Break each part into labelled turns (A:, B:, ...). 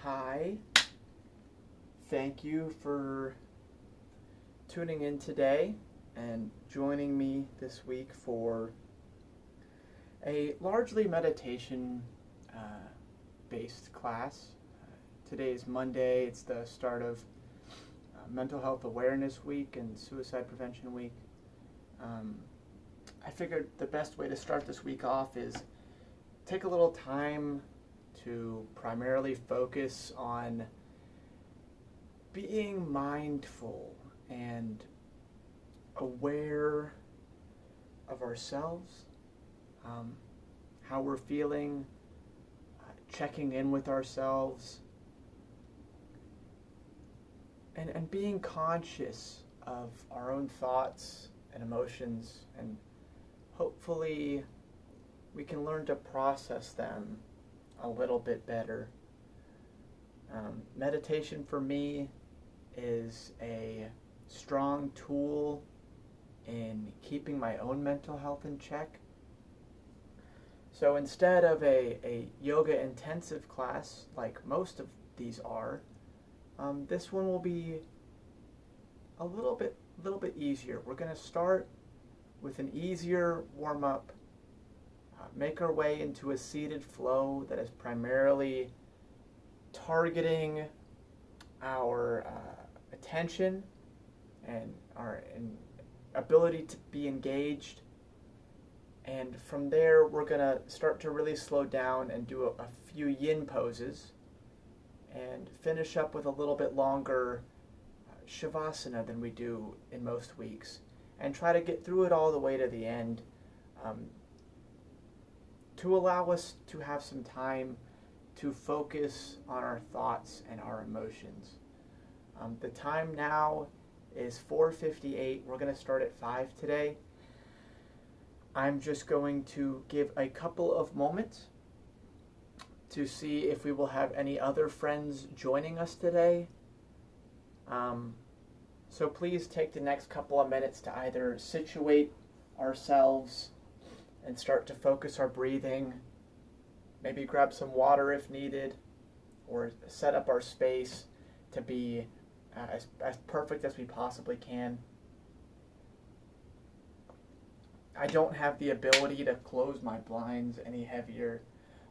A: Hi, thank you for tuning in today and joining me this week for a largely meditation based class. Today is Monday, it's the start of Mental Health Awareness Week and Suicide Prevention Week. I figured the best way to start this week off is take a little time to primarily focus on being mindful and aware of ourselves, how we're feeling, checking in with ourselves, and being conscious of our own thoughts and emotions, and hopefully we can learn to process them a little bit better. Meditation for me is a strong tool in keeping my own mental health in check. So instead of a yoga intensive class like most of these are, this one will be a little bit easier. We're going to start with an easier warm-up, make our way into a seated flow that is primarily targeting our attention and our ability to be engaged. And from there, we're going to start to really slow down and do a few yin poses and finish up with a little bit longer shavasana than we do in most weeks, and try to get through it all the way to the end, to allow us to have some time to focus on our thoughts and our emotions. The time now is 4:58. We're going to start at 5 today. I'm just going to give a couple of moments to see if we will have any other friends joining us today. So please take the next couple of minutes to either situate ourselves and start to focus our breathing, maybe grab some water if needed, or set up our space to be as perfect as we possibly can. I don't have the ability to close my blinds any heavier.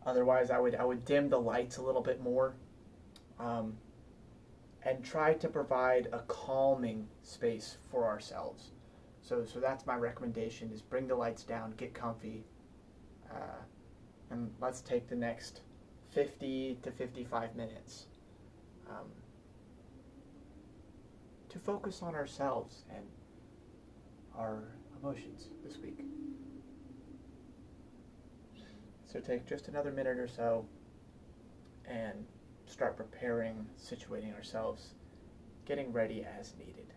A: Otherwise, I would dim the lights a little bit more, and try to provide a calming space for ourselves. So that's my recommendation: is bring the lights down, get comfy, and let's take the next 50 to 55 minutes to focus on ourselves and our emotions this week. So take just another minute or so and start preparing, situating ourselves, getting ready as needed.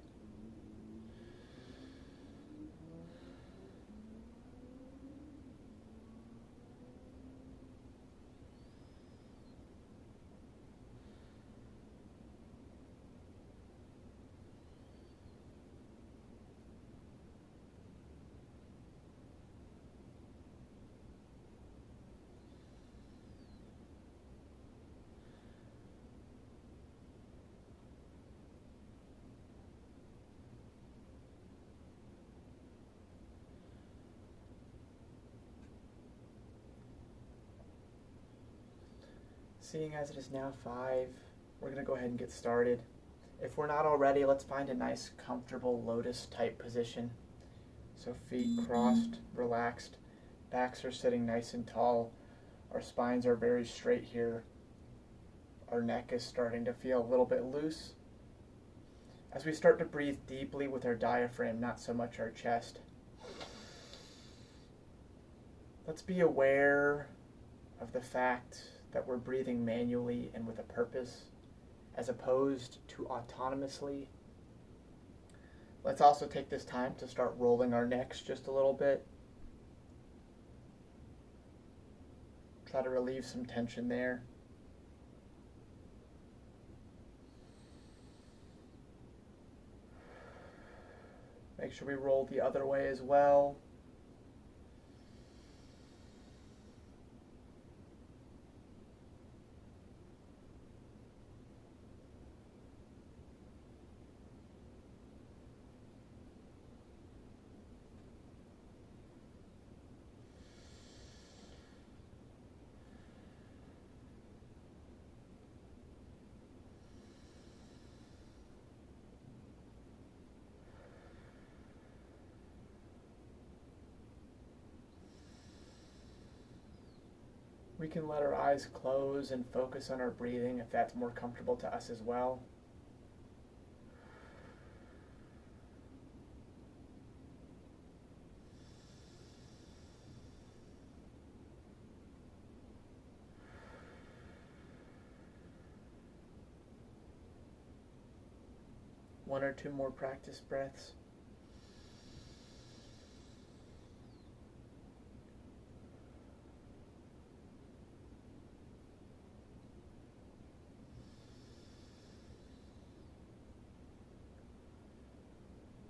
A: Seeing as it is now 5, we're going to go ahead and get started. If we're not already, let's find a nice, comfortable lotus-type position. So feet crossed, relaxed, backs are sitting nice and tall. Our spines are very straight here. Our neck is starting to feel a little bit loose. As we start to breathe deeply with our diaphragm, not so much our chest, let's be aware of the fact that we're breathing manually and with a purpose, as opposed to autonomously. Let's also take this time to start rolling our necks just a little bit. Try to relieve some tension there. Make sure we roll the other way as well. We can let our eyes close and focus on our breathing if that's more comfortable to us as well. One or two more practice breaths.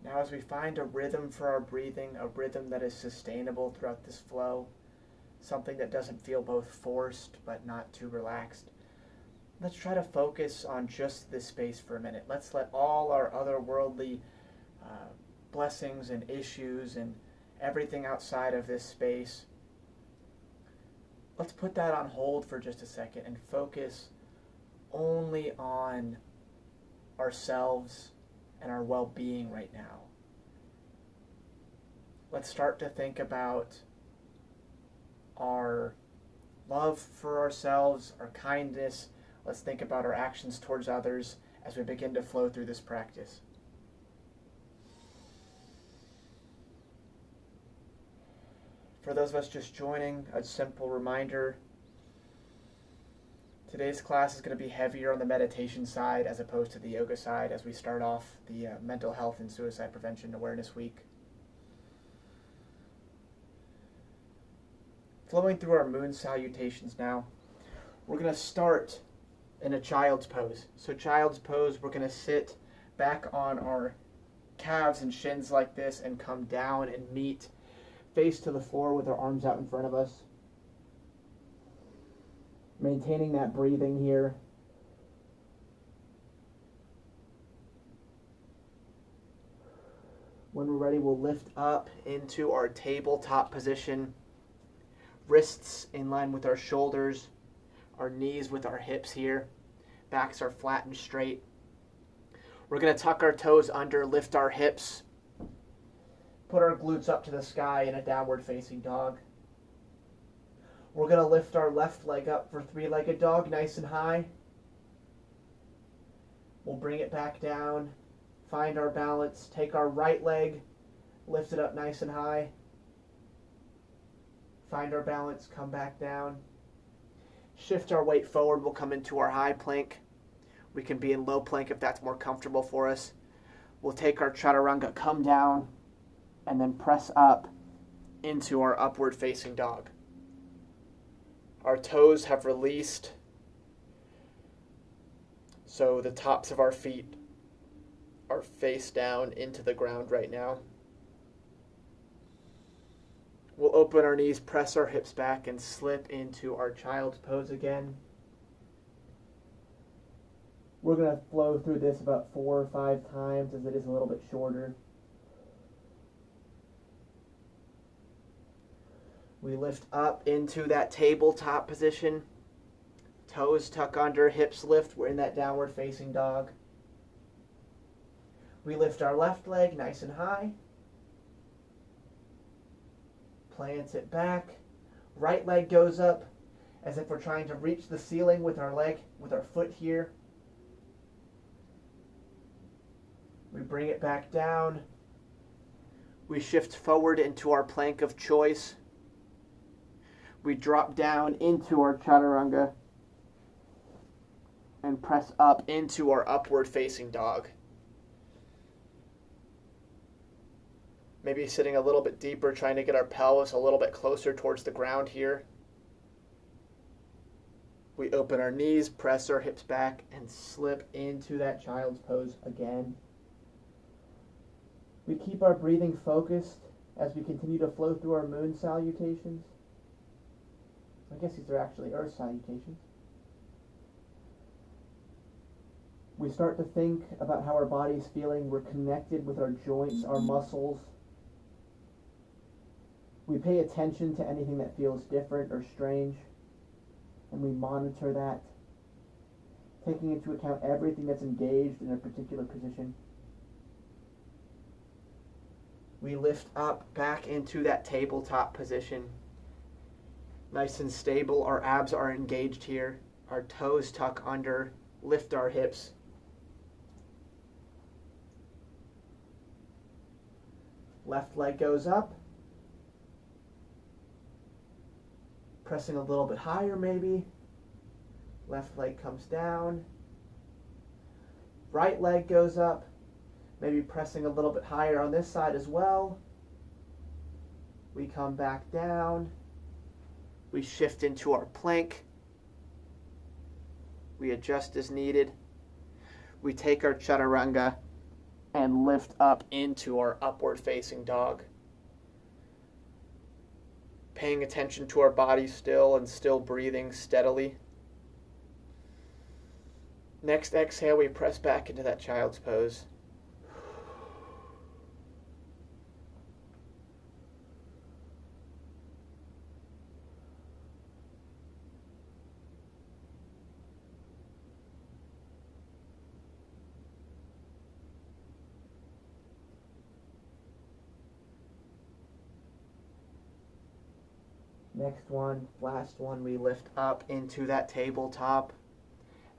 A: Now, as we find a rhythm for our breathing, a rhythm that is sustainable throughout this flow, something that doesn't feel both forced but not too relaxed, let's try to focus on just this space for a minute. Let's let all our otherworldly blessings and issues and everything outside of this space, let's put that on hold for just a second and focus only on ourselves and our well-being right now. Let's start to think about our love for ourselves, our kindness. Let's think about our actions towards others as we begin to flow through this practice. For those of us just joining, a simple reminder: today's class is going to be heavier on the meditation side as opposed to the yoga side as we start off the Mental Health and Suicide Prevention Awareness Week. Flowing through our moon salutations now, we're going to start in a child's pose. So child's pose, we're going to sit back on our calves and shins like this and come down and meet face to the floor with our arms out in front of us. Maintaining that breathing here. When we're ready, we'll lift up into our tabletop position. Wrists in line with our shoulders, our knees with our hips here. Backs are flat and straight. We're going to tuck our toes under, lift our hips. Put our glutes up to the sky in a downward facing dog. We're going to lift our left leg up for three-legged dog, nice and high. We'll bring it back down, find our balance, take our right leg, lift it up nice and high. Find our balance, come back down. Shift our weight forward, we'll come into our high plank. We can be in low plank if that's more comfortable for us. We'll take our chaturanga, come down, and then press up into our upward facing dog. Our toes have released, so the tops of our feet are face down into the ground right now. We'll open our knees, press our hips back, and slip into our child's pose again. We're going to flow through this about 4 or 5 times as it is a little bit shorter. We lift up into that tabletop position. Toes tuck under, hips lift. We're in that downward facing dog. We lift our left leg nice and high. Plant it back. Right leg goes up as if we're trying to reach the ceiling with our leg, with our foot here. We bring it back down. We shift forward into our plank of choice. We drop down into our chaturanga and press up into our upward facing dog. Maybe sitting a little bit deeper, trying to get our pelvis a little bit closer towards the ground here. We open our knees, press our hips back, and slip into that child's pose again. We keep our breathing focused as we continue to flow through our moon salutations. I guess these are actually earth salutations. We start to think about how our body's feeling. We're connected with our joints, our muscles. We pay attention to anything that feels different or strange, and we monitor that, taking into account everything that's engaged in a particular position. We lift up back into that tabletop position. Nice and stable. Our abs are engaged here. Our toes tuck under. Lift our hips. Left leg goes up. Pressing a little bit higher maybe. Left leg comes down. Right leg goes up. Maybe pressing a little bit higher on this side as well. We come back down. We shift into our plank. We adjust as needed. We take our chaturanga and lift up into our upward facing dog. Paying attention to our body still and still breathing steadily. Next exhale, we press back into that child's pose. Next one, last one, we lift up into that tabletop.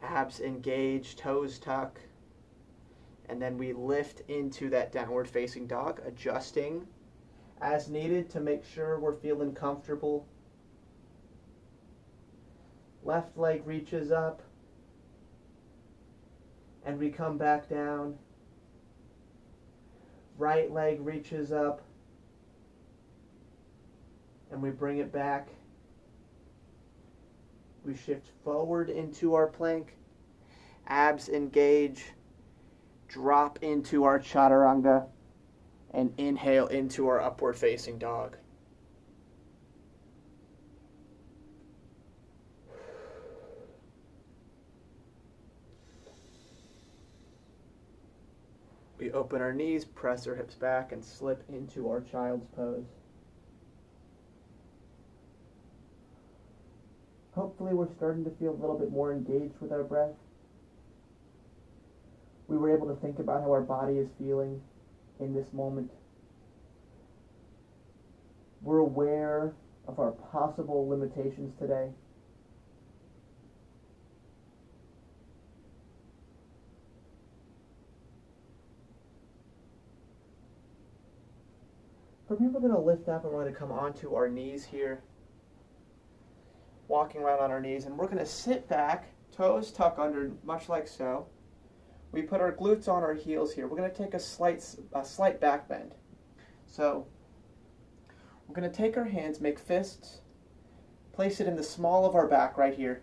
A: Abs engage, toes tuck. And then we lift into that downward facing dog, adjusting as needed to make sure we're feeling comfortable. Left leg reaches up. And we come back down. Right leg reaches up. And we bring it back. We shift forward into our plank. Abs engage. Drop into our chaturanga. And inhale into our upward facing dog. We open our knees, press our hips back, and slip into our child's pose. Hopefully we're starting to feel a little bit more engaged with our breath. We were able to think about how our body is feeling in this moment. We're aware of our possible limitations today. From here we're going to lift up and we're going to come onto our knees here. Walking around on our knees, and we're going to sit back, toes tuck under, much like so. We put our glutes on our heels here. We're going to take a slight back bend. So we're going to take our hands, make fists, place it in the small of our back right here,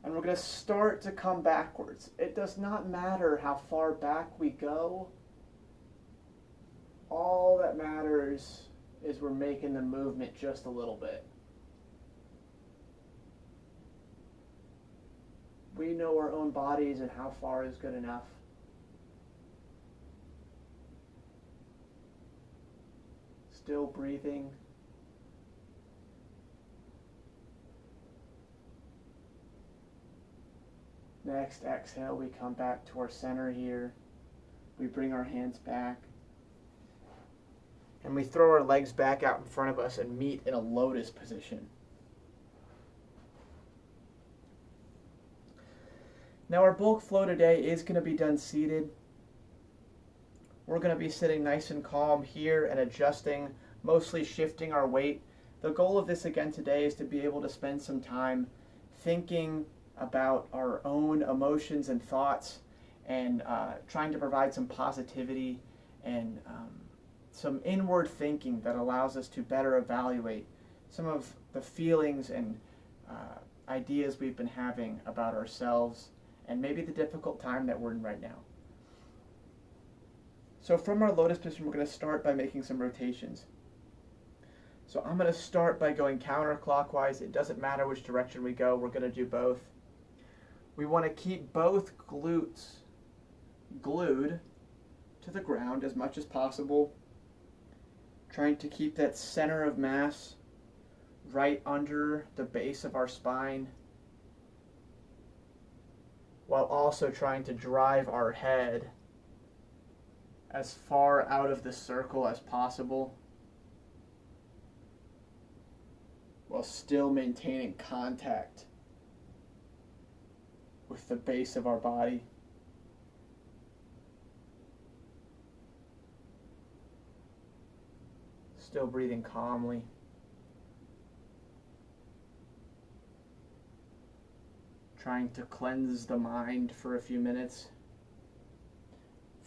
A: and we're going to start to come backwards. It does not matter how far back we go. All that matters is we're making the movement just a little bit. We know our own bodies and how far is good enough. Still breathing. Next exhale, we come back to our center here. We bring our hands back. And we throw our legs back out in front of us and meet in a lotus position. Now our bulk flow today is going to be done seated. We're going to be sitting nice and calm here and adjusting, mostly shifting our weight. The goal of this again today is to be able to spend some time thinking about our own emotions and thoughts and trying to provide some positivity and some inward thinking that allows us to better evaluate some of the feelings and ideas we've been having about ourselves and maybe the difficult time that we're in right now. So from our lotus position, we're going to start by making some rotations. So I'm going to start by going counterclockwise. It doesn't matter which direction we go. We're going to do both. We want to keep both glutes glued to the ground as much as possible. Trying to keep that center of mass right under the base of our spine, while also trying to drive our head as far out of the circle as possible. while still maintaining contact with the base of our body. Still breathing calmly. Trying to cleanse the mind for a few minutes.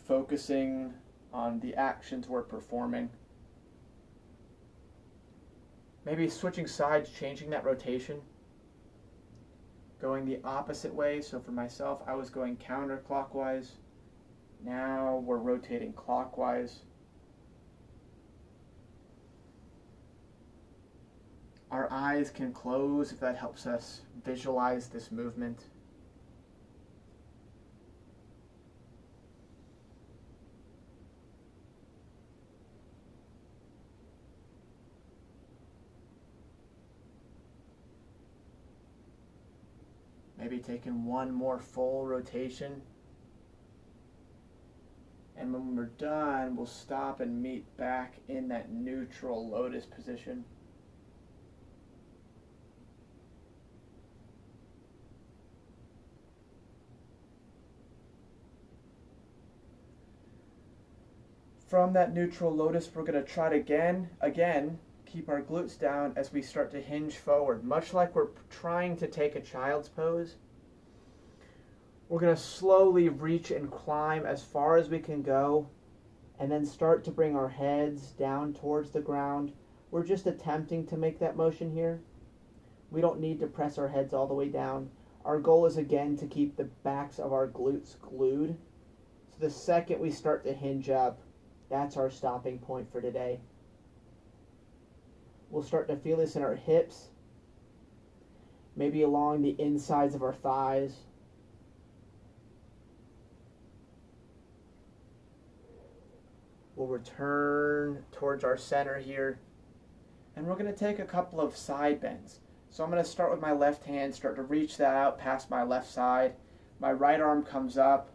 A: Focusing on the actions we're performing. Maybe switching sides, changing that rotation. Going the opposite way. So for myself, I was going counterclockwise. Now we're rotating clockwise. Our eyes can close if that helps us visualize this movement. Maybe taking one more full rotation. And when we're done, we'll stop and meet back in that neutral lotus position. From that neutral lotus, we're going to try to again, keep our glutes down as we start to hinge forward, much like we're trying to take a child's pose. We're going to slowly reach and climb as far as we can go, and then start to bring our heads down towards the ground. We're just attempting to make that motion here. We don't need to press our heads all the way down. Our goal is again to keep the backs of our glutes glued. So the second we start to hinge up, that's our stopping point for today. We'll start to feel this in our hips, maybe along the insides of our thighs. We'll return towards our center here, and we're going to take a couple of side bends. So I'm going to start with my left hand, start to reach that out past my left side. My right arm comes up.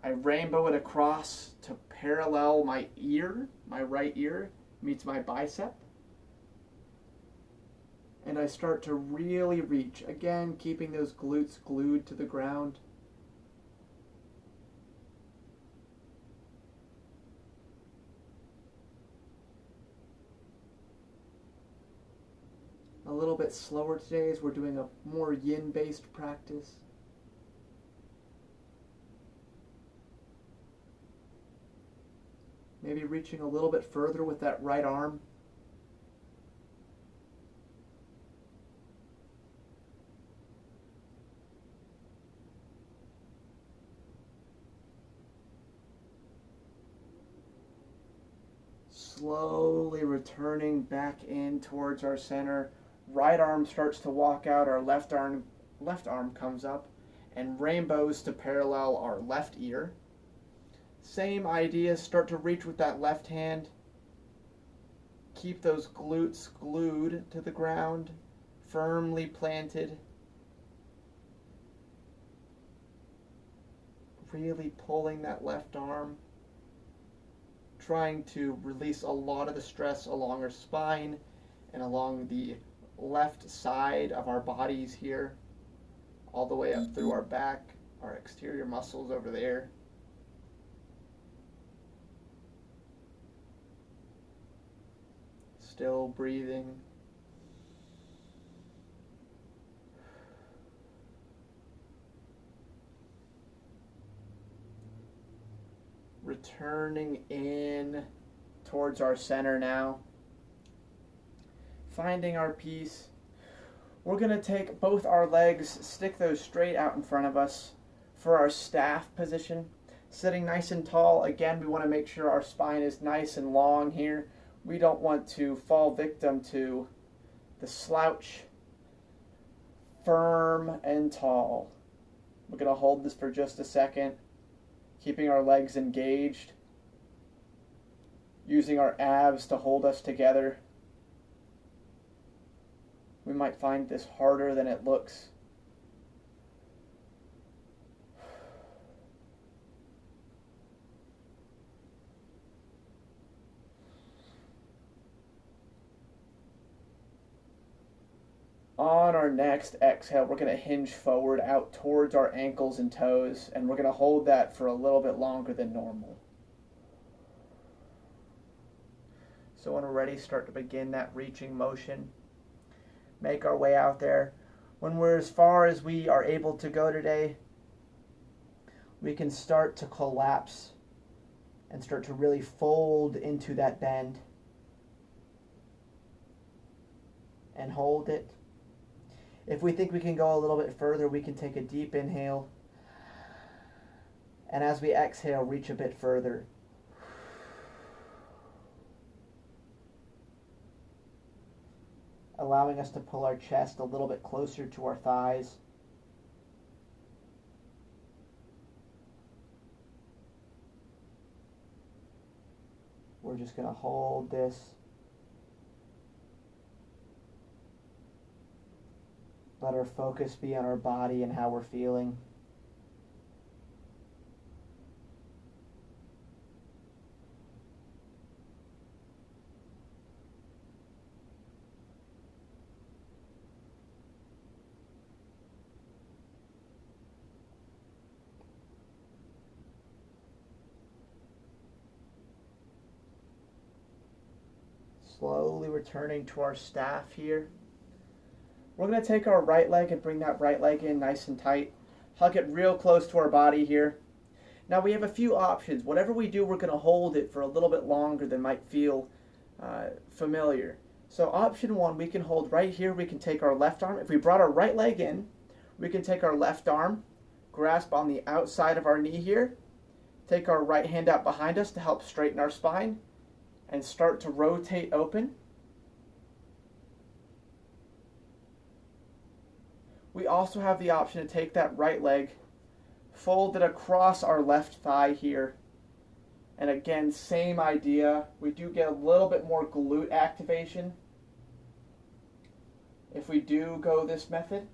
A: I rainbow it across to parallel my ear. My right ear meets my bicep. And I start to really reach. Again, keeping those glutes glued to the ground. A little bit slower today as we're doing a more yin-based practice. Maybe reaching a little bit further with that right arm. Slowly returning back in towards our center. Right arm starts to walk out, our left arm comes up and rainbows to parallel our left ear. Same idea, start to reach with that left hand. Keep those glutes glued to the ground, firmly planted. Really pulling that left arm. Trying to release a lot of the stress along our spine and along the left side of our bodies here, all the way up through our back, our exterior muscles over there. Still breathing. Returning in towards our center now. Finding our peace. We're going to take both our legs, stick those straight out in front of us for our staff position. Sitting nice and tall. Again, we want to make sure our spine is nice and long here. We don't want to fall victim to the slouch. Firm and tall. We're going to hold this for just a second. Keeping our legs engaged. Using our abs to hold us together. We might find this harder than it looks. our next exhale, we're going to hinge forward out towards our ankles and toes, and we're going to hold that for a little bit longer than normal. So when we're ready, start to begin that reaching motion. Make our way out there. When we're as far as we are able to go today, we can start to collapse and start to really fold into that bend and hold it. If we think we can go a little bit further, we can take a deep inhale, and as we exhale, reach a bit further. Allowing us to pull our chest a little bit closer to our thighs. We're just going to hold this. Let our focus be on our body and how we're feeling. Slowly returning to our staff here. We're going to take our right leg and bring that right leg in nice and tight. Hug it real close to our body here. Now we have a few options. Whatever we do, we're going to hold it for a little bit longer than might feel familiar. So option one, we can hold right here. We can take our left arm. If we brought our right leg in, we can take our left arm, grasp on the outside of our knee here, take our right hand out behind us to help straighten our spine, and start to rotate open. We also have the option to take that right leg, fold it across our left thigh here, and again, same idea. We do get a little bit more glute activation if we do go this method.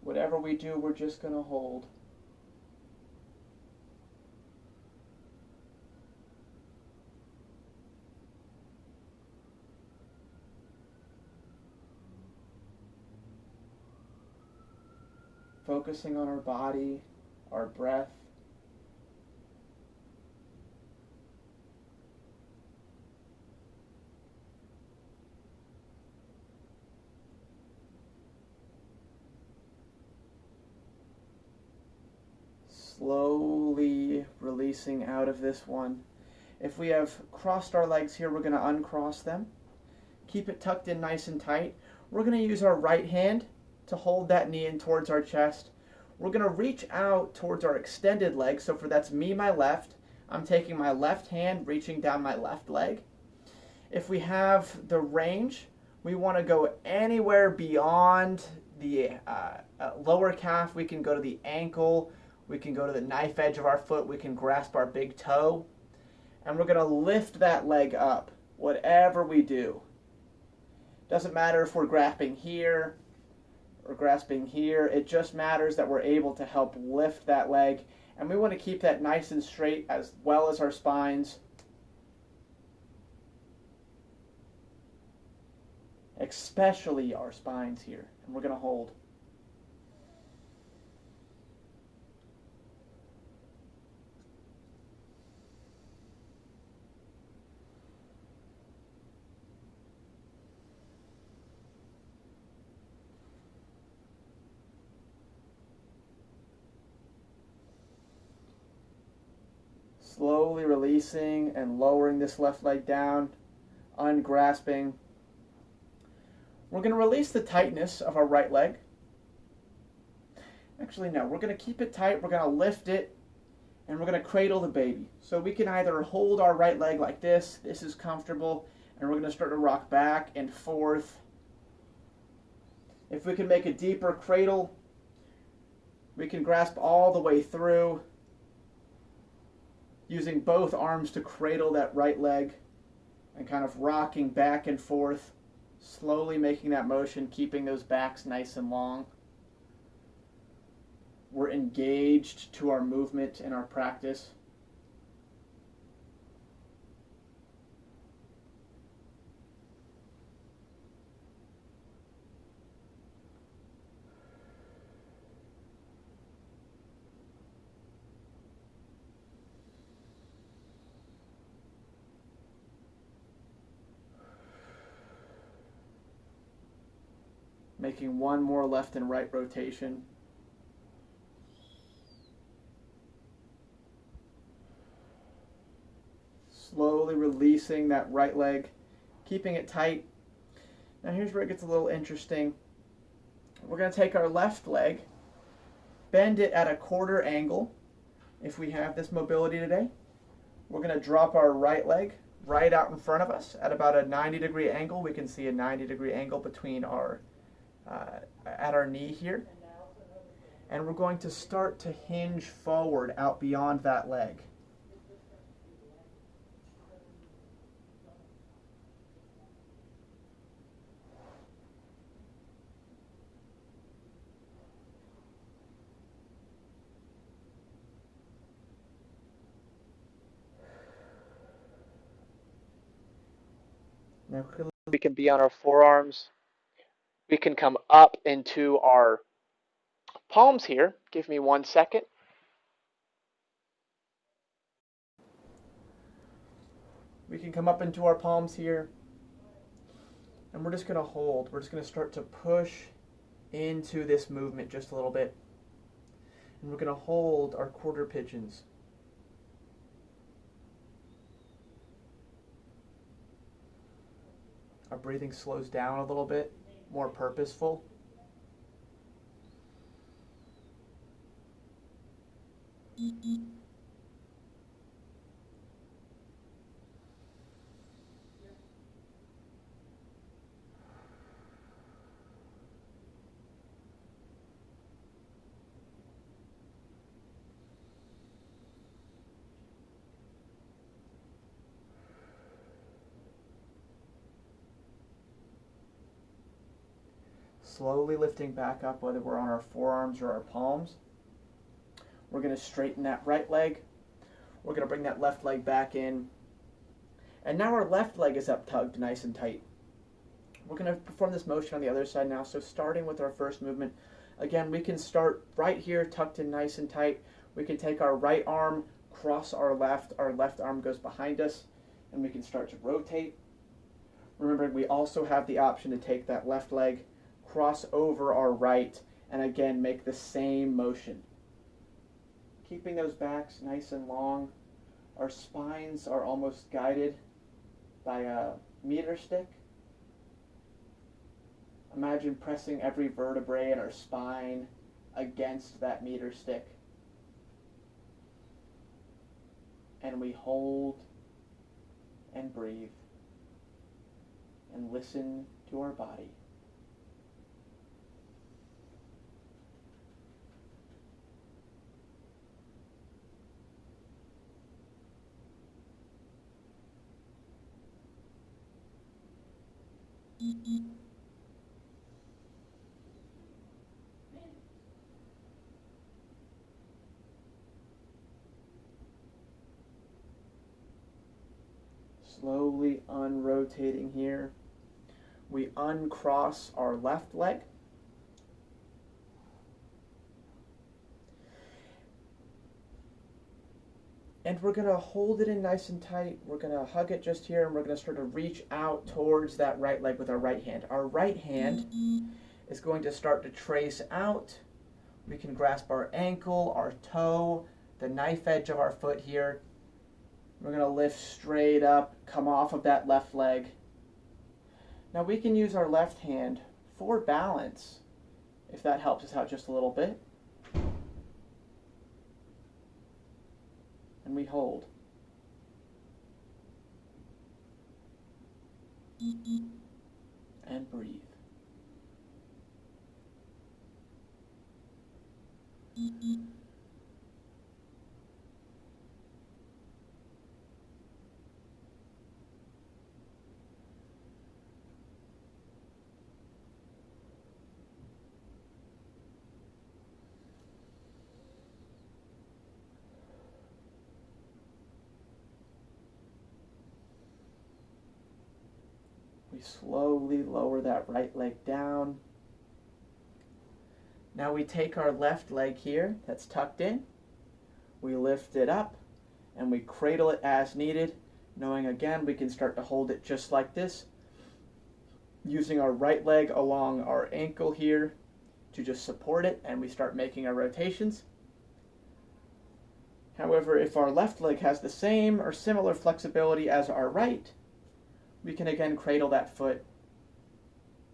A: Whatever we do, we're just going to hold. Focusing on our body, our breath. Slowly releasing out of this one. If we have crossed our legs here, we're going to uncross them. Keep it tucked in nice and tight. We're going to use our right hand to hold that knee in towards our chest. We're going to reach out towards our extended leg. So for that's me, my left. I'm taking my left hand, reaching down my left leg. If we have the range, we want to go anywhere beyond the lower calf. We can go to the ankle. We can go to the knife edge of our foot. We can grasp our big toe. And we're going to lift that leg up, whatever we do. Doesn't matter if we're grasping here or grasping here. It just matters that we're able to help lift that leg. And we want to keep that nice and straight as well as our spines. Especially our spines here. And we're going to hold. Slowly releasing and lowering this left leg down, ungrasping. We're going to release the tightness of our right leg. Actually, no, we're going to keep it tight. We're going to lift it, and we're going to cradle the baby. So we can either hold our right leg like this. This is comfortable, and we're going to start to rock back and forth. If we can make a deeper cradle, we can grasp all the way through, using both arms to cradle that right leg and kind of rocking back and forth, slowly making that motion, keeping those backs nice and long. We're engaged to our movement in our practice. Making one more left and right rotation. Slowly releasing that right leg, keeping it tight. Now here's where it gets a little interesting. We're going to take our left leg, bend it at a quarter angle if we have this mobility today. We're going to drop our right leg right out in front of us at about a 90-degree angle. We can see a 90-degree angle between our at our knee here. And we're going to start to hinge forward out beyond that leg. Now we can be on our forearms. We can come up into our palms here. Give me 1 second. We can come up into our palms here. And we're just going to hold. We're just going to start to push into this movement just a little bit. And we're going to hold our quarter pigeons. Our breathing slows down a little bit, more purposeful. Slowly lifting back up, whether we're on our forearms or our palms. We're going to straighten that right leg. We're going to bring that left leg back in. And now our left leg is up tugged nice and tight. We're going to perform this motion on the other side now. So starting with our first movement, again, we can start right here tucked in nice and tight. We can take our right arm, cross our left arm goes behind us, and we can start to rotate. Remember, we also have the option to take that left leg, cross over our right, and again make the same motion. Keeping those backs nice and long. Our spines are almost guided by a meter stick. Imagine pressing every vertebrae in our spine against that meter stick. And we hold and breathe and listen to our body. Slowly unrotating here. We uncross our left leg. And we're going to hold it in nice and tight. We're going to hug it just here, and we're going to start to reach out towards that right leg with our right hand. Our right hand is going to start to trace out. We can grasp our ankle, our toe, the knife edge of our foot here. We're going to lift straight up, come off of that left leg. Now we can use our left hand for balance, if that helps us out just a little bit. And we hold. And breathe. We slowly lower that right leg down. Now we take our left leg here, that's tucked in. We lift it up and we cradle it as needed, knowing again we can start to hold it just like this. using our right leg along our ankle here to just support it, and we start making our rotations. However, if our left leg has the same or similar flexibility as our right, we can again cradle that foot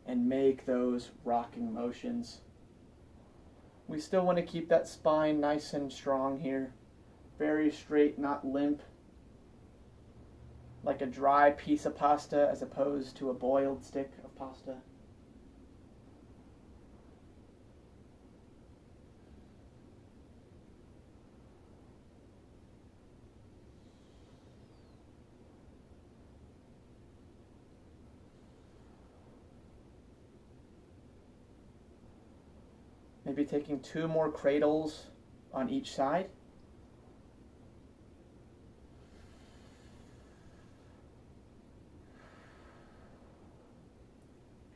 A: and make those rocking motions. We still want to keep that spine nice and strong here. Very straight, not limp. Like a dry piece of pasta as opposed to a boiled stick of pasta. Maybe taking 2 more cradles on each side.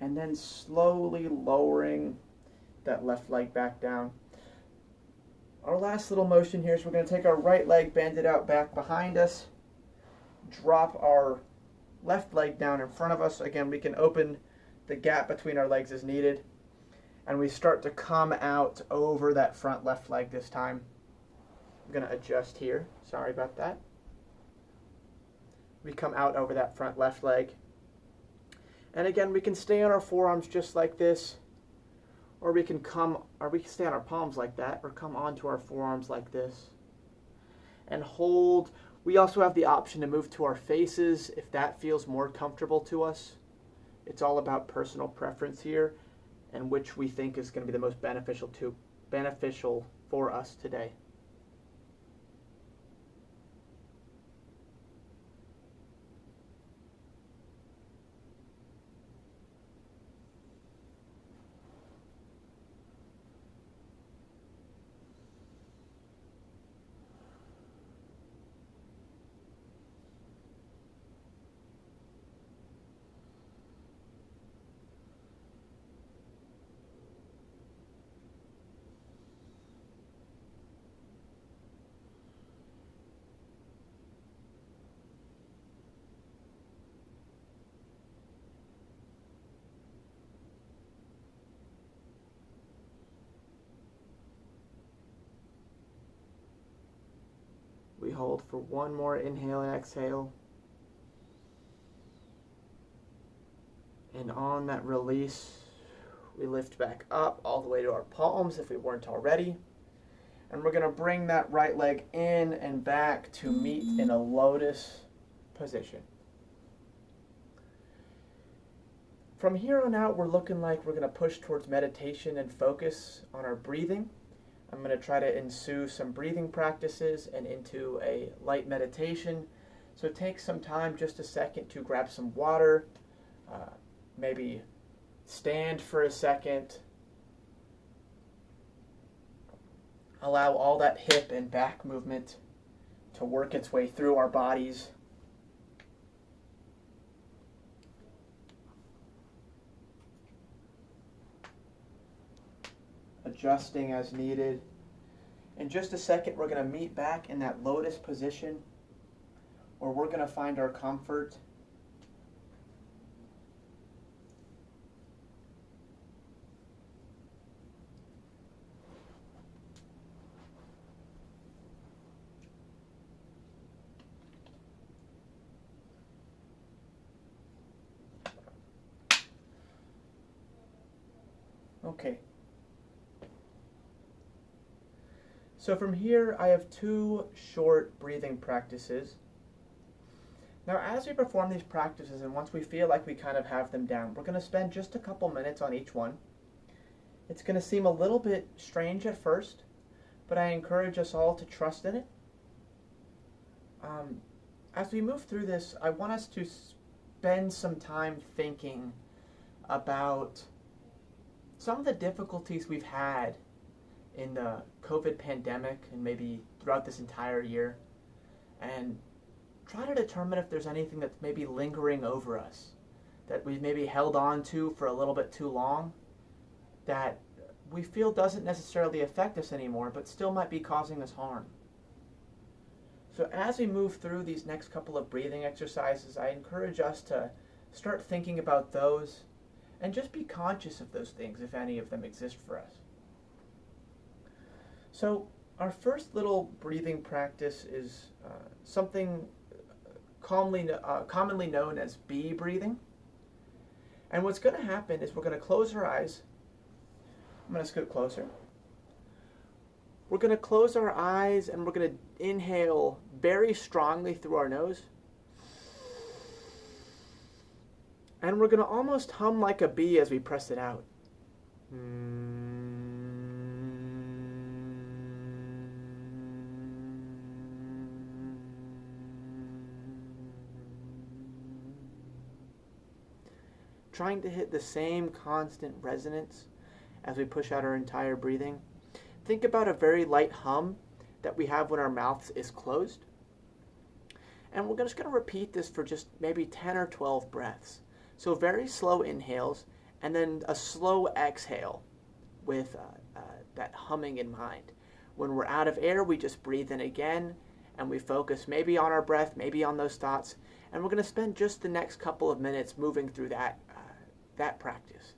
A: And then slowly lowering that left leg back down. Our last little motion here is we're going to take our right leg, bend it out back behind us, drop our left leg down in front of us. Again, we can open the gap between our legs as needed. And we start to come out over that front left leg this time. I'm going to adjust here. Sorry about that. We come out over that front left leg. And again, we can stay on our forearms just like this, or we can stay on our palms like that, or come onto our forearms like this. And hold. We also have the option to move to our faces if that feels more comfortable to us. It's all about personal preference here, and which we think is going to be the most beneficial for us today. We hold for 1 more inhale and exhale. And on that release, we lift back up all the way to our palms if we weren't already. And we're going to bring that right leg in and back to meet in a lotus position. From here on out, we're looking like we're going to push towards meditation and focus on our breathing. I'm going to try to ensue some breathing practices and into a light meditation. So take some time, just a second, to grab some water, maybe stand for a second. Allow all that hip and back movement to work its way through our bodies. Adjusting as needed. In just a second, we're going to meet back in that lotus position, where we're going to find our comfort. Okay. So from here, I have 2 short breathing practices. Now, as we perform these practices, and once we feel like we kind of have them down, we're going to spend just a couple minutes on each one. It's going to seem a little bit strange at first, but I encourage us all to trust in it. As we move through this, I want us to spend some time thinking about some of the difficulties we've had in the COVID pandemic and maybe throughout this entire year, and try to determine if there's anything that's maybe lingering over us, that we've maybe held on to for a little bit too long, that we feel doesn't necessarily affect us anymore, but still might be causing us harm. So as we move through these next couple of breathing exercises, I encourage us to start thinking about those and just be conscious of those things if any of them exist for us. So our first little breathing practice is something commonly known as bee breathing. And what's going to happen is we're going to close our eyes. I'm going to scoot closer. We're going to close our eyes and we're going to inhale very strongly through our nose. And we're going to almost hum like a bee as we press it out. Trying to hit the same constant resonance as we push out our entire breathing. Think about a very light hum that we have when our mouth is closed. And we're just going to repeat this for just maybe 10 or 12 breaths. So very slow inhales and then a slow exhale with that humming in mind. When we're out of air, we just breathe in again and we focus maybe on our breath, maybe on those thoughts. And we're going to spend just the next couple of minutes moving through that practice.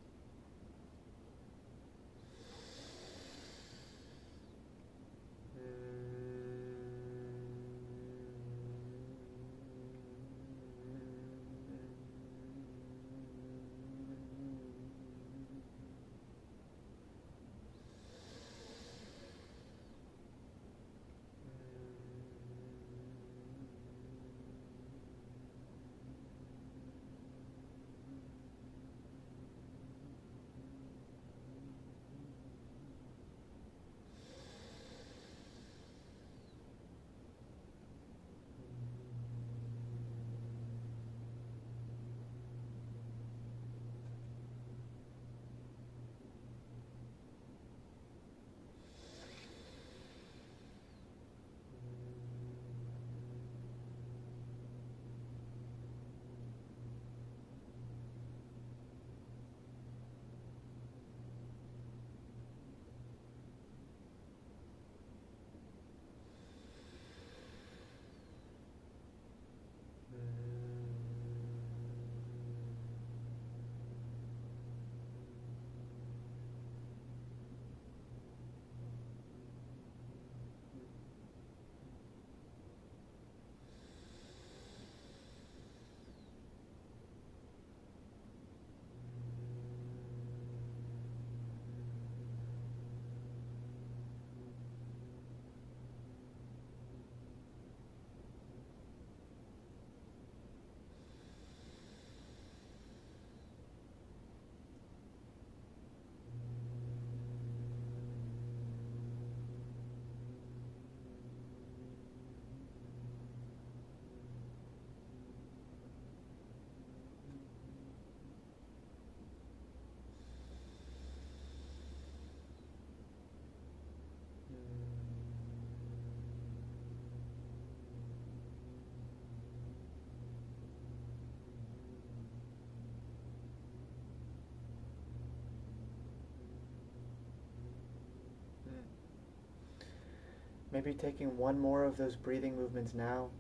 A: Maybe taking one more of those breathing movements now.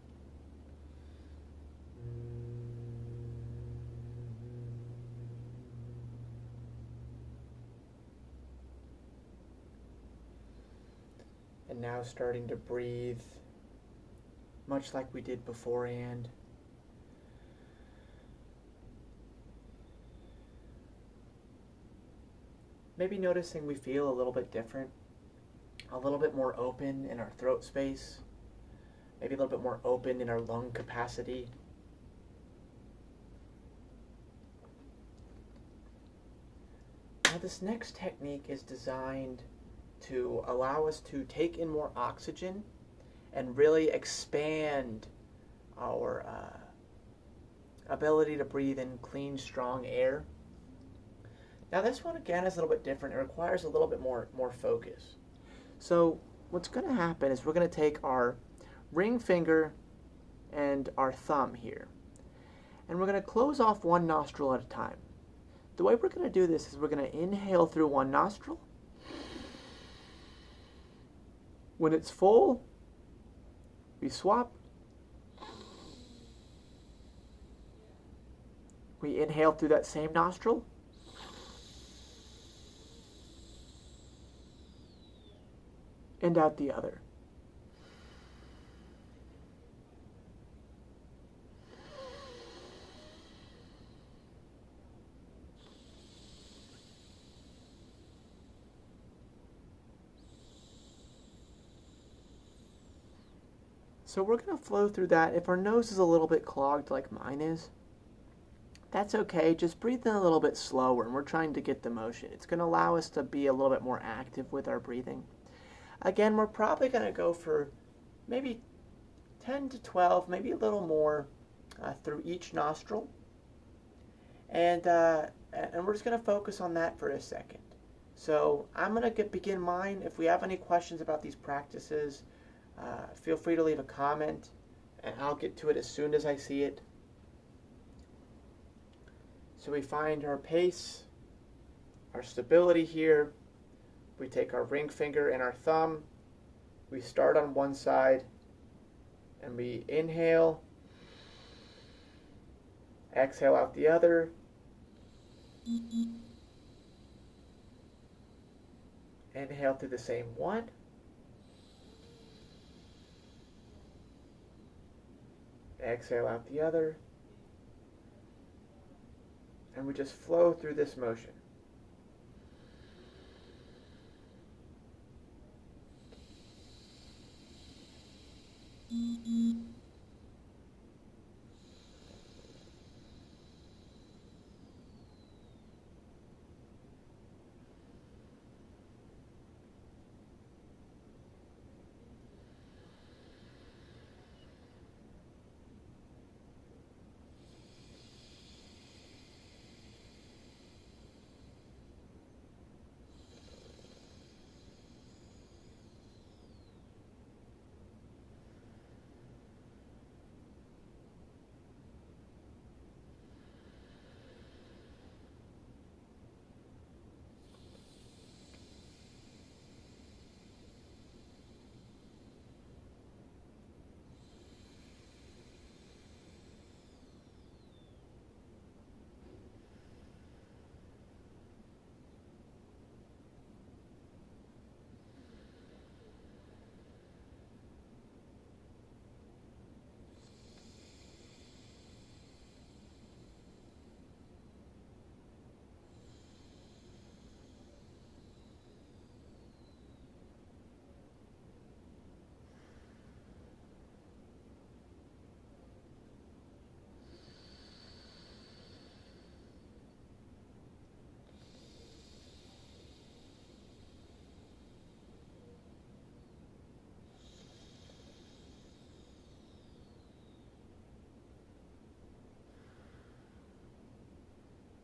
A: And now starting to breathe much like we did beforehand. Maybe noticing we feel a little bit different. A little bit more open in our throat space, maybe a little bit more open in our lung capacity. Now this next technique is designed to allow us to take in more oxygen and really expand our ability to breathe in clean, strong air. Now this one again is a little bit different. It requires a little bit more focus. So what's going to happen is we're going to take our ring finger and our thumb here, and we're going to close off one nostril at a time. The way we're going to do this is we're going to inhale through one nostril. When it's full, we swap. We inhale through that same nostril. and out the other. So we're going to flow through that. If our nose is a little bit clogged like mine is, that's okay. Just breathe in a little bit slower, and we're trying to get the motion. It's going to allow us to be a little bit more active with our breathing. Again, we're probably going to go for maybe 10 to 12, maybe a little more through each nostril. And we're just going to focus on that for a second. So I'm going to begin mine. If we have any questions about these practices, feel free to leave a comment, and I'll get to it as soon as I see it. So we find our pace, our stability here. We take our ring finger and our thumb. We start on one side, and we inhale, exhale out the other. Inhale through the same one. Exhale out the other. And we just flow through this motion.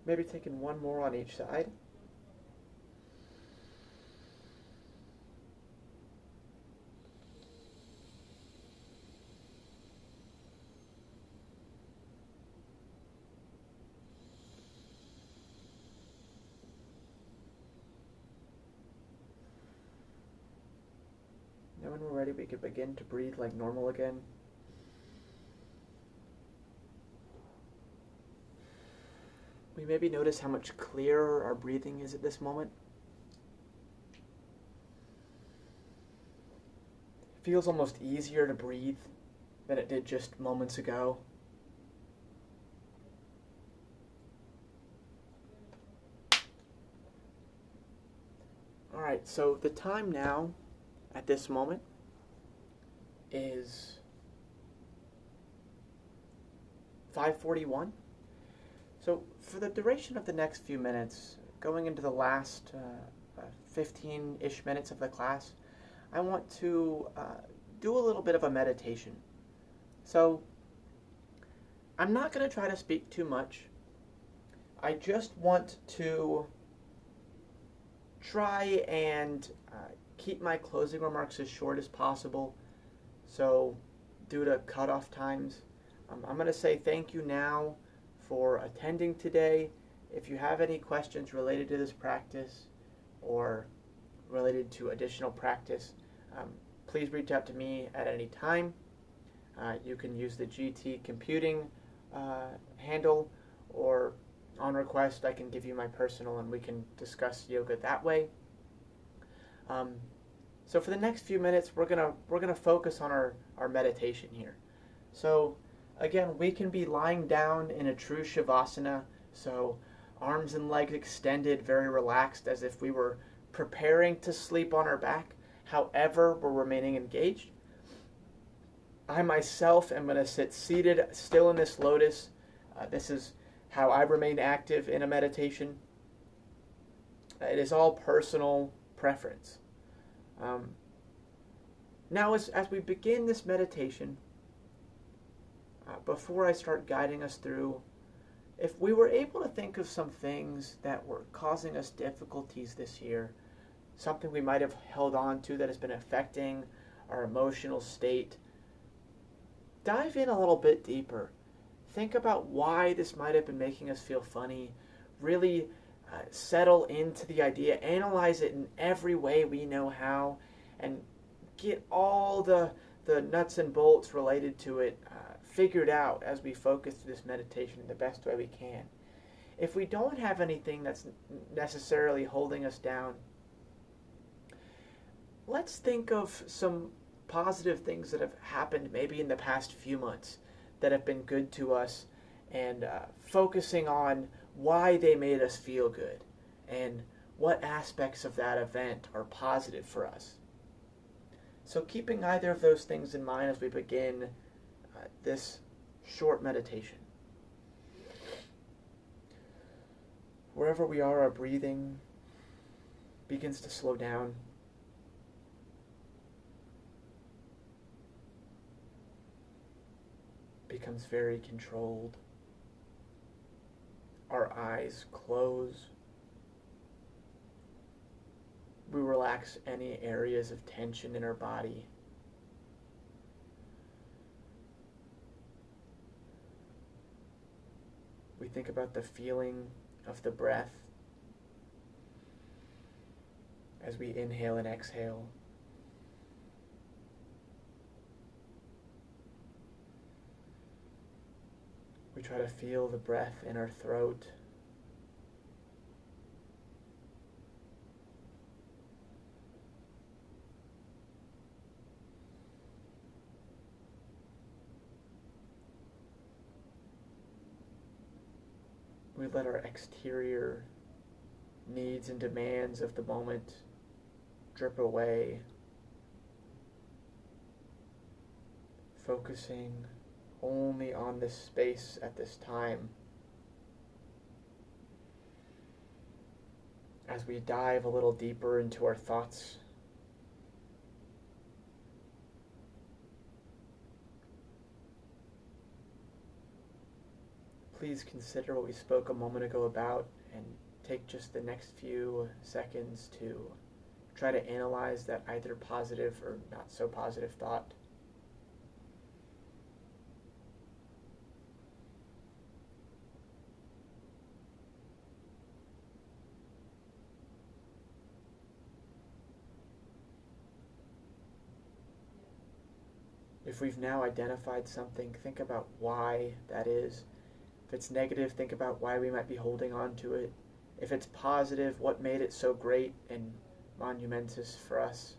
A: Maybe taking one more on each side. Now when we're ready, we can begin to breathe like normal again. We maybe notice how much clearer our breathing is at this moment. It feels almost easier to breathe than it did just moments ago. Alright, so the time now at this moment is 5:41. So for the duration of the next few minutes, going into the last 15-ish minutes of the class, I want to do a little bit of a meditation. So I'm not going to try to speak too much. I just want to try and keep my closing remarks as short as possible. So due to cutoff times, I'm going to say thank you now for attending today. If you have any questions related to this practice or related to additional practice, please reach out to me at any time. You can use the GT Computing handle, or on request I can give you my personal and we can discuss yoga that way. So for the next few minutes, we're gonna focus on our meditation here. So again, we can be lying down in a true Shavasana, so arms and legs extended, very relaxed, as if we were preparing to sleep on our back. However, we're remaining engaged. I myself am going to sit seated, still in this lotus. This is how I remain active in a meditation. It is all personal preference. Now, as we begin this meditation, before I start guiding us through, if we were able to think of some things that were causing us difficulties this year, something we might have held on to that has been affecting our emotional state, dive in a little bit deeper. Think about why this might have been making us feel funny. Really settle into the idea, analyze it in every way we know how, and get all the nuts and bolts related to it figured out as we focus through this meditation in the best way we can. If we don't have anything that's necessarily holding us down, let's think of some positive things that have happened maybe in the past few months that have been good to us, and focusing on why they made us feel good and what aspects of that event are positive for us. So keeping either of those things in mind as we begin this short meditation. Wherever we are, our breathing begins to slow down. Becomes very controlled. Our eyes close. We relax any areas of tension in our body. We think about the feeling of the breath as we inhale and exhale. We try to feel the breath in our throat. We let our exterior needs and demands of the moment drip away, focusing only on this space at this time. As we dive a little deeper into our thoughts, please consider what we spoke a moment ago about, and take just the next few seconds to try to analyze that either positive or not so positive thought. If we've now identified something, think about why that is. If it's negative, think about why we might be holding on to it. If it's positive, what made it so great and monumentous for us?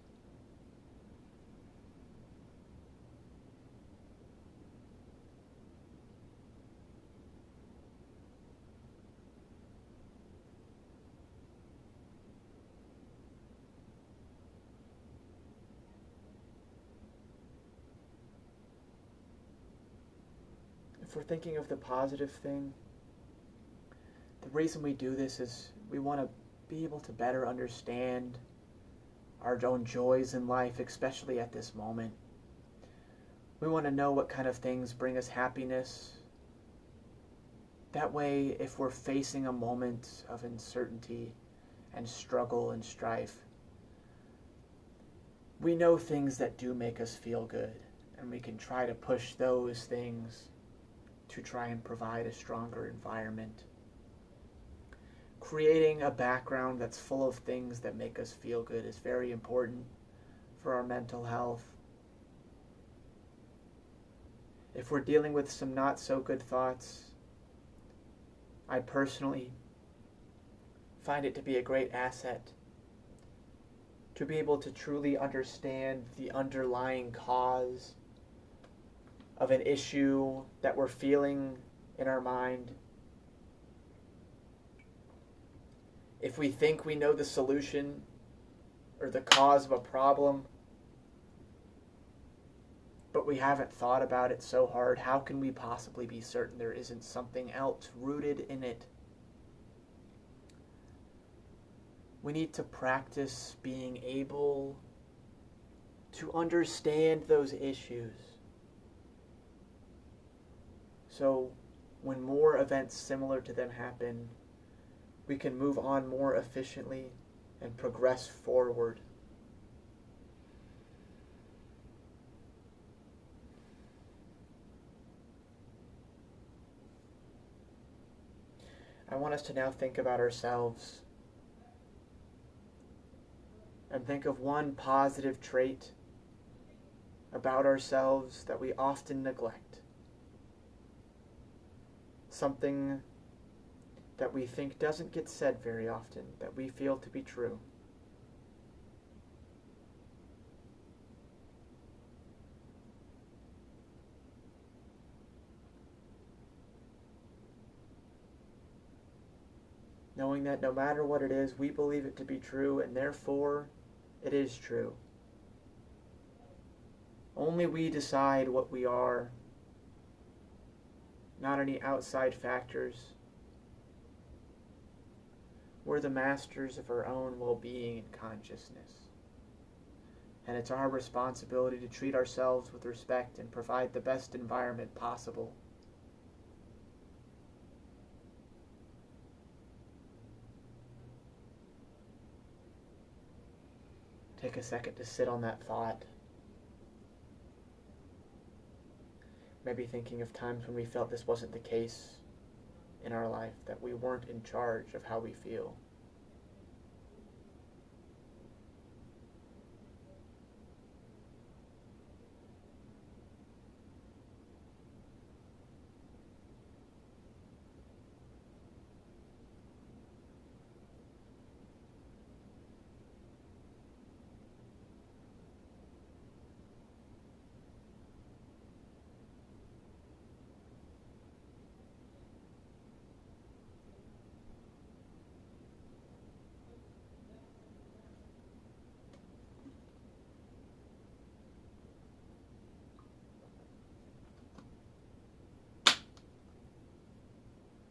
A: If we're thinking of the positive thing, the reason we do this is we want to be able to better understand our own joys in life, especially at this moment. We want to know what kind of things bring us happiness. That way, if we're facing a moment of uncertainty and struggle and strife, we know things that do make us feel good, and we can try to push those things to try and provide a stronger environment. Creating a background that's full of things that make us feel good is very important for our mental health. If we're dealing with some not so good thoughts, I personally find it to be a great asset to be able to truly understand the underlying cause of an issue that we're feeling in our mind. If we think we know the solution or the cause of a problem, but we haven't thought about it so hard, how can we possibly be certain there isn't something else rooted in it? We need to practice being able to understand those issues. So when more events similar to them happen, we can move on more efficiently and progress forward. I want us to now think about ourselves and think of one positive trait about ourselves that we often neglect. Something that we think doesn't get said very often, that we feel to be true. Knowing that no matter what it is, we believe it to be true, and therefore it is true. Only we decide what we are, not any outside factors. We're the masters of our own well-being and consciousness. And it's our responsibility to treat ourselves with respect and provide the best environment possible. Take a second to sit on that thought. Maybe thinking of times when we felt this wasn't the case in our life, that we weren't in charge of how we feel.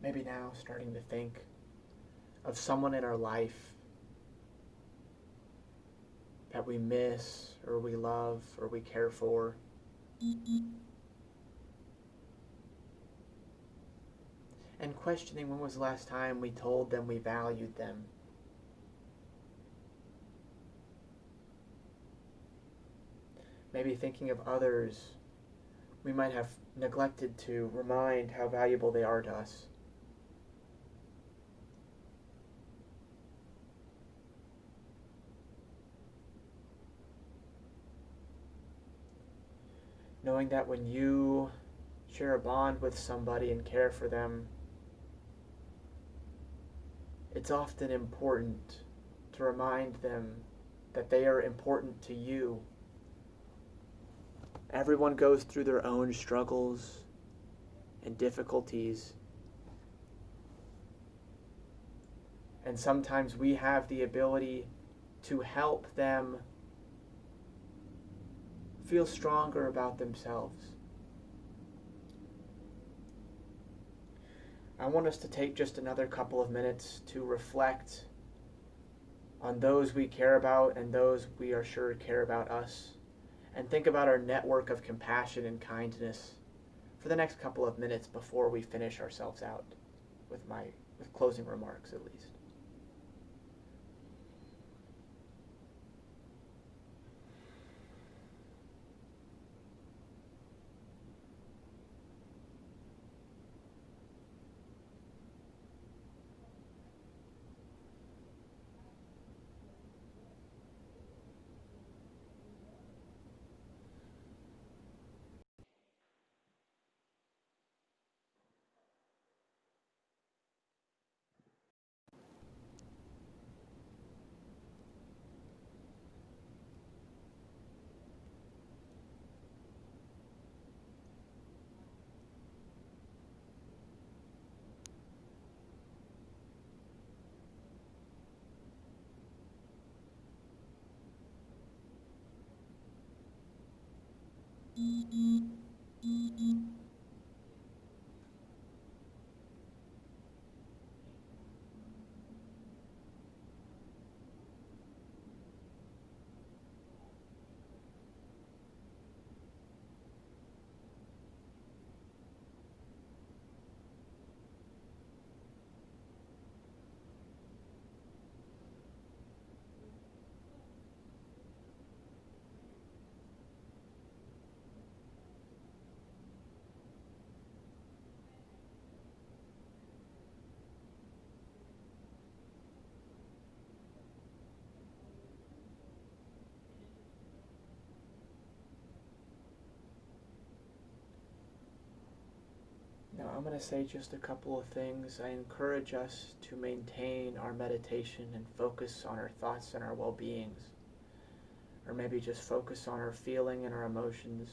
A: Maybe now starting to think of someone in our life that we miss, or we love, or we care for. And questioning when was the last time we told them we valued them. Maybe thinking of others we might have neglected to remind how valuable they are to us. Knowing that when you share a bond with somebody and care for them, it's often important to remind them that they are important to you. Everyone goes through their own struggles and difficulties. And sometimes we have the ability to help them feel stronger about themselves. I want us to take just another couple of minutes to reflect on those we care about and those we are sure care about us, and think about our network of compassion and kindness for the next couple of minutes before we finish ourselves out with closing remarks, at least. Now, I'm going to say just a couple of things. I encourage us to maintain our meditation and focus on our thoughts and our well beings, or maybe just focus on our feeling and our emotions.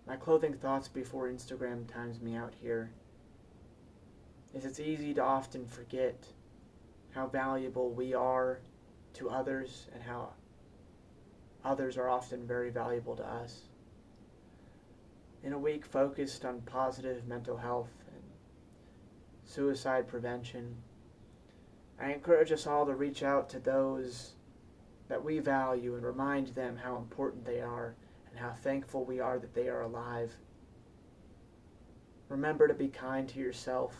A: My clothing thoughts before Instagram times me out here is it's easy to often forget how valuable we are to others and how others are often very valuable to us. In a week focused on positive mental health and suicide prevention, I encourage us all to reach out to those that we value and remind them how important they are and how thankful we are that they are alive. Remember to be kind to yourself.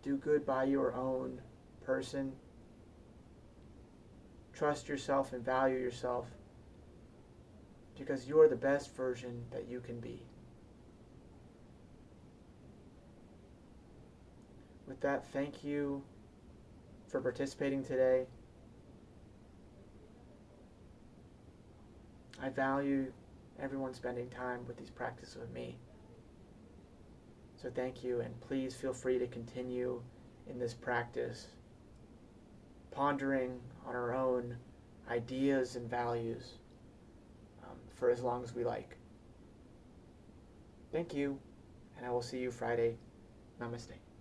A: Do good by your own person. Trust yourself and value yourself, because you are the best version that you can be. With that, thank you for participating today. I value everyone spending time with these practices with me. So thank you, and please feel free to continue in this practice, pondering on our own ideas and values for as long as we like. Thank you, and I will see you Friday. Namaste.